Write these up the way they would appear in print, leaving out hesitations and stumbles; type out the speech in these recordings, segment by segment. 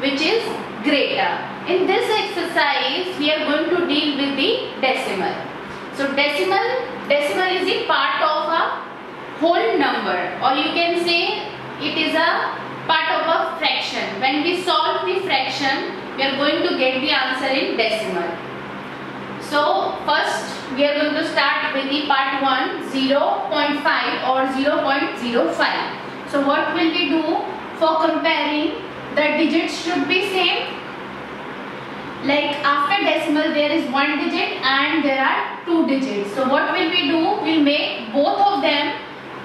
which is greater. In this exercise, we are going to deal with the decimal. So decimal is a part of a whole number, or you can say it is a part of a fraction. When we solve the fraction, we are going to get the answer in decimal. So first we are going to start with the part 1, 0.5 or 0.05. So what will we do for comparing? The digits should be same. Like after decimal there is one digit and there are two digits. So what will we do? We'll make both of them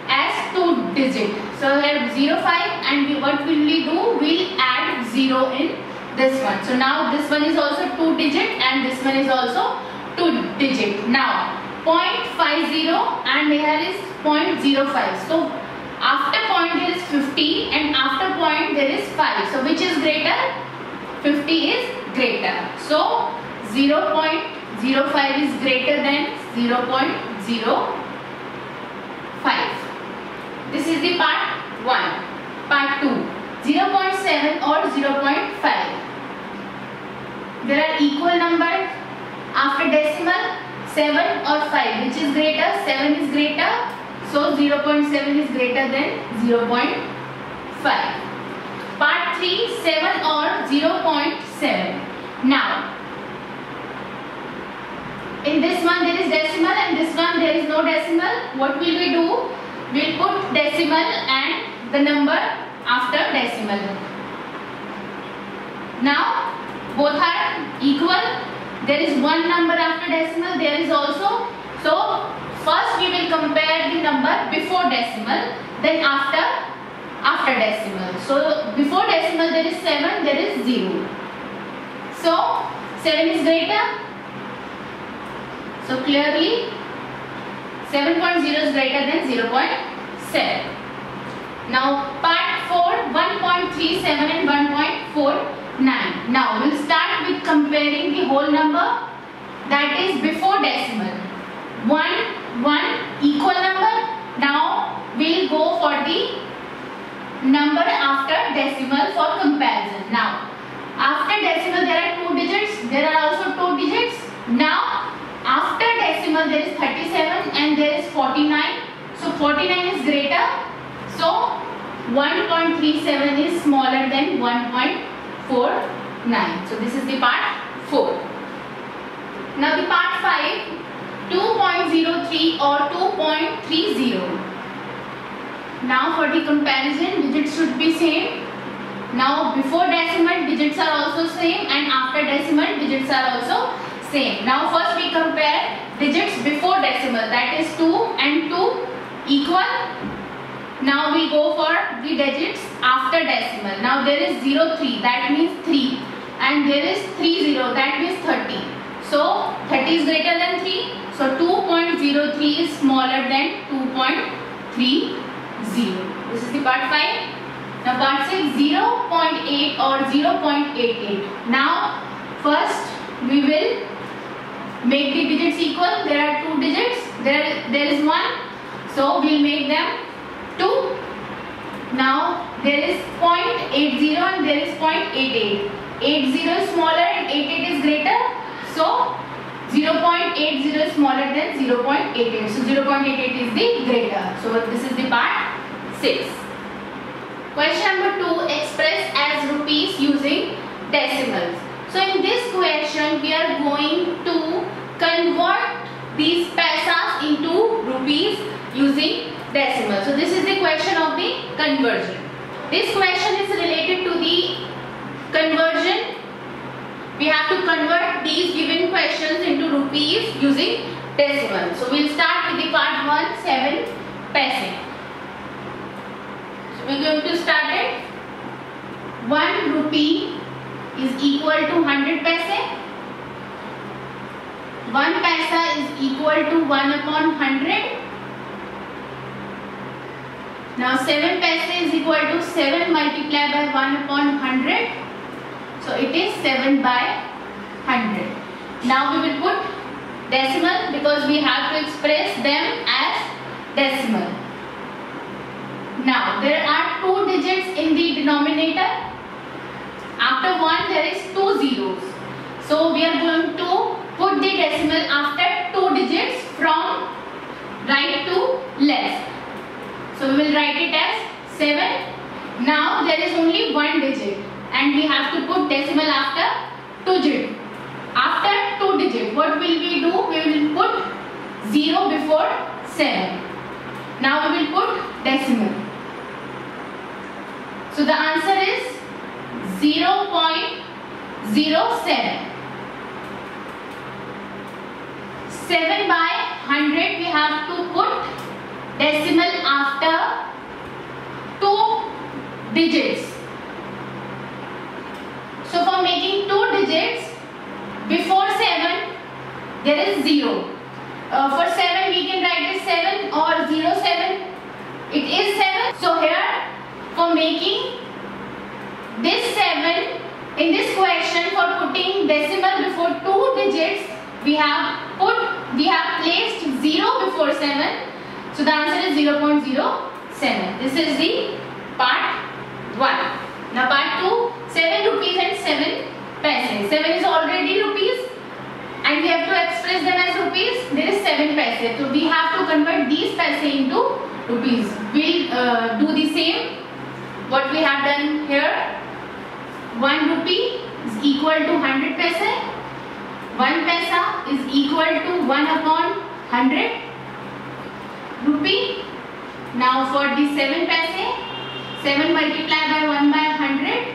as 2 digits. So here 0.5, and what will we do? We'll add 0 in this one. So now this one is also 2 digit and this one is also 2 digit. Now 0.50 and here is 0.05. So after point there is 50 and after point there is 5. So which is greater? 50 is greater. So 0.05 is greater than 0.05. This is the part 1. Part 2, 0.7 or 0.5. There are equal numbers after decimal, 7 or 5. Which is greater? 7 is greater. So 0.7 is greater than 0.5. Part 3, 7 or 0.7. Now, in this one there is decimal and this one there is no decimal. What will we do? We'll put decimal and the number after decimal. Now, both are equal. There is one number after decimal. There is also. So, first we will compare the number before decimal, then after decimal. So before decimal there is 7, there is 0. So 7 is greater. So clearly 7.0 is greater than 0.7. Now part 4, 1.37 and 1.49. Now we'll start with comparing the whole number, that is before decimal. 1 equal number. Now we'll go for the number after decimal for comparison. Now after decimal there are 2 digits, there are also 2 digits. Now after decimal there is 37 and there is 49. So 49 is greater. So 1.37 is smaller than 1.49. So this is the part 4. Now the part 5, 2.03 or 2.30. Now for the comparison, digits should be same. Now before decimal digits are also same and after decimal digits are also same. Now first we compare digits before decimal, that is 2 and 2 equal. Now we go for the digits after decimal. Now there is 03, that means 3, and there is 30, that means 30. So 30 is greater than 3. So 2.03 is smaller than 2.30. This is the part 5. Now part 6, 0.8 or 0.88. Now first we will make the digits equal. There are 2 digits. There is 1. So we will make them 2. Now there is 0.80 and there is 0.88. 80 is smaller and 88 is greater. So 0.80 is smaller than 0.88. So 0.88 is the greater. So this is the part 6. Question number 2, express as rupees using decimals. So in this question we are going to convert these paisas into rupees using decimals. So this is the question of the conversion. This question is related to the conversion. We have to convert these given questions into rupees using decimals. So we'll start with the part 1, 7 paise. So we're going to start it. 1 rupee is equal to 100 paise. 1 paisa is equal to 1 upon 100. Now 7 paise is equal to 7 multiplied by 1 upon 100. So it is 7 by 100. Now we will put decimal because we have to express them as decimal. Now there are 2 digits in the denominator. After 1 there is 2 zeros. So we are going to put the decimal after 2 digits from right to left. So we will write it as 7. Now there is only 1 digit and we have to put decimal after 2 digit. After 2 digit, what will we do? We will put 0 before 7. Now we will put decimal. So the answer is 0.07. 7 by 100 we have to put decimal after 2 digits. So for making 2 digits, before 7 there is 0. For 7 we can write it 7 or 07. It is 7. So here for making this 7 in this question, for putting decimal before 2 digits, we have placed 0 before 7. So the answer is 0.07. This is the part 1. Now part 2, 7 rupees and 7 paise. 7 is already rupees and we have to express them as rupees. There is 7 paise. So we have to convert these paise into rupees. We'll do the same what we have done here. 1 rupee is equal to 100 paise. 1 paisa is equal to 1 upon 100 rupee. Now for the 7 paise, 7 multiplied by 1 by 100.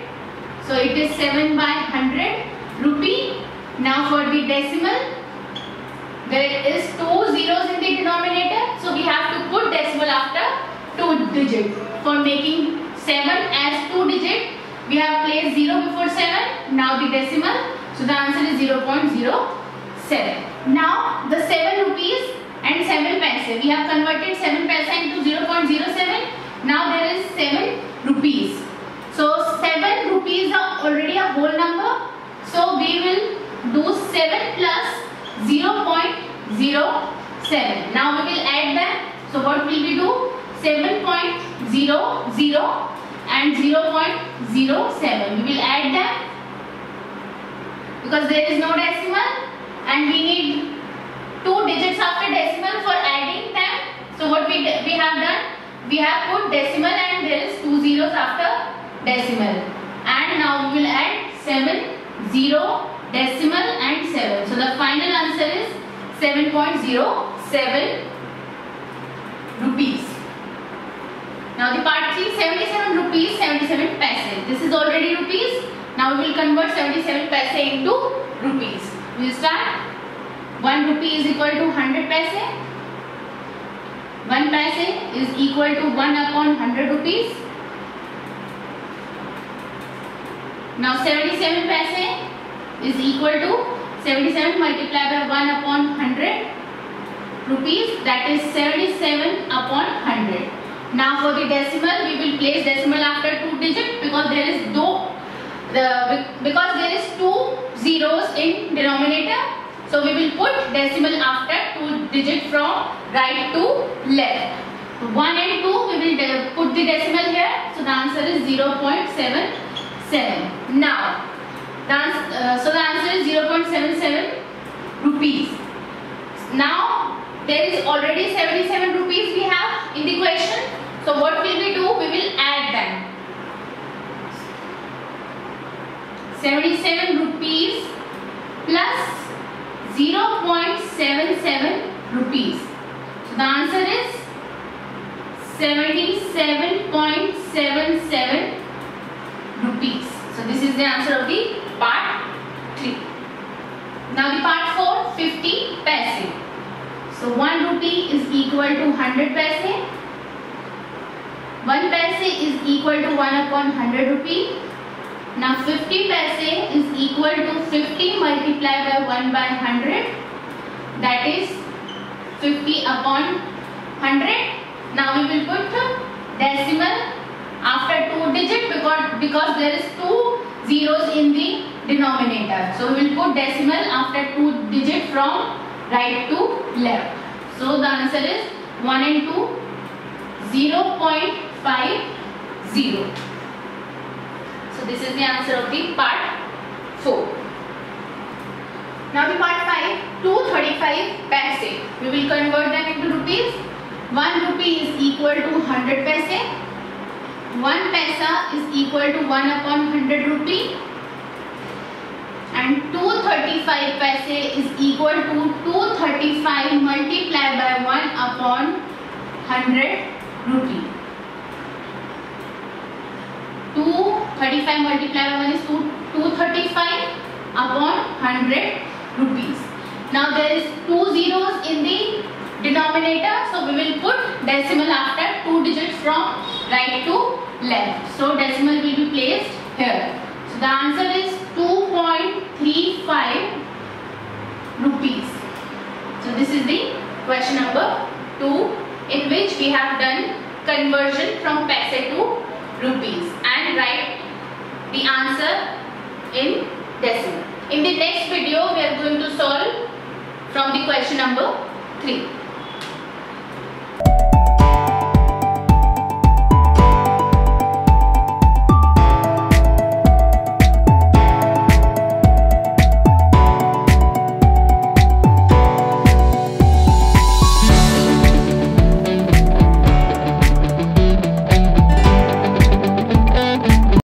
So it is 7 by 100 rupee. Now for the decimal, there is 2 zeros in the denominator. So we have to put decimal after 2 digits. For making 7 as 2 digit, we have placed 0 before 7. Now the decimal. So the answer is 0.07. Now the 7 rupees and 7 paise. We have converted 7 paise into 0.07. Now there is 7 rupees. So 7 rupees are already a whole number. So we will do 7 plus 0.07. Now we will add them. So what will we do? 7.00 and 0.07. We will add them because there is no decimal and we need 2 digits after decimal for adding them. So what we have done? We have put decimal and there is 2 zeros after decimal. And now we will add 7, 0, decimal and 7. So the final answer is 7.07 rupees. Now the part 3, 77 rupees, 77 paise. This is already rupees. Now we will convert 77 paise into rupees. We will start. 1 rupee is equal to 100 paise. 1 paise is equal to 1 upon 100 rupees. Now 77 paise is equal to 77 multiplied by 1 upon 100 rupees. That is 77 upon 100. Now for the decimal, we will place decimal after 2 digits because there is 2 zeros in denominator. So we will put decimal after 2 digits from right to left. 1 and 2 we will put the decimal here. So the answer is 0.77. Now the answer is 0.77 rupees. Now there is already 77 rupees we have in the question. So what will we do? We will add them. 77 rupees plus 0.77 rupees. So the answer is 77.77 rupees. So this is the answer of the part 3. Now the part 4, 50 paise. So 1 rupee is equal to 100 paise. 1 paise is equal to 1 upon 100 rupee. Now 50 paise is equal to 50 multiplied by 1 by 100. That is 50 upon 100. Now we will put decimal after 2 digits because there is 2 zeros in the denominator. So we will put decimal after 2 digits from right to left. So the answer is 1 and 2, 0.50. So So this is the answer of the part 4. Now the part 5, 235 paise. We will convert them into rupees. 1 rupee is equal to 100 paise. 1 paisa is equal to 1 upon 100 rupee. And 235 paise is equal to 235 multiplied by 1 upon 100 rupee. 235 multiplied by 1 is 235 upon 100 rupees. Now there is 2 zeros in the denominator, so we will put decimal after 2 digits from right to left. So decimal will be placed here. So the answer is 2.35 rupees. So this is the question number 2, in which we have done conversion from paise to rupees and write the answer in decimal. In the next video we are going to solve from the question number 3.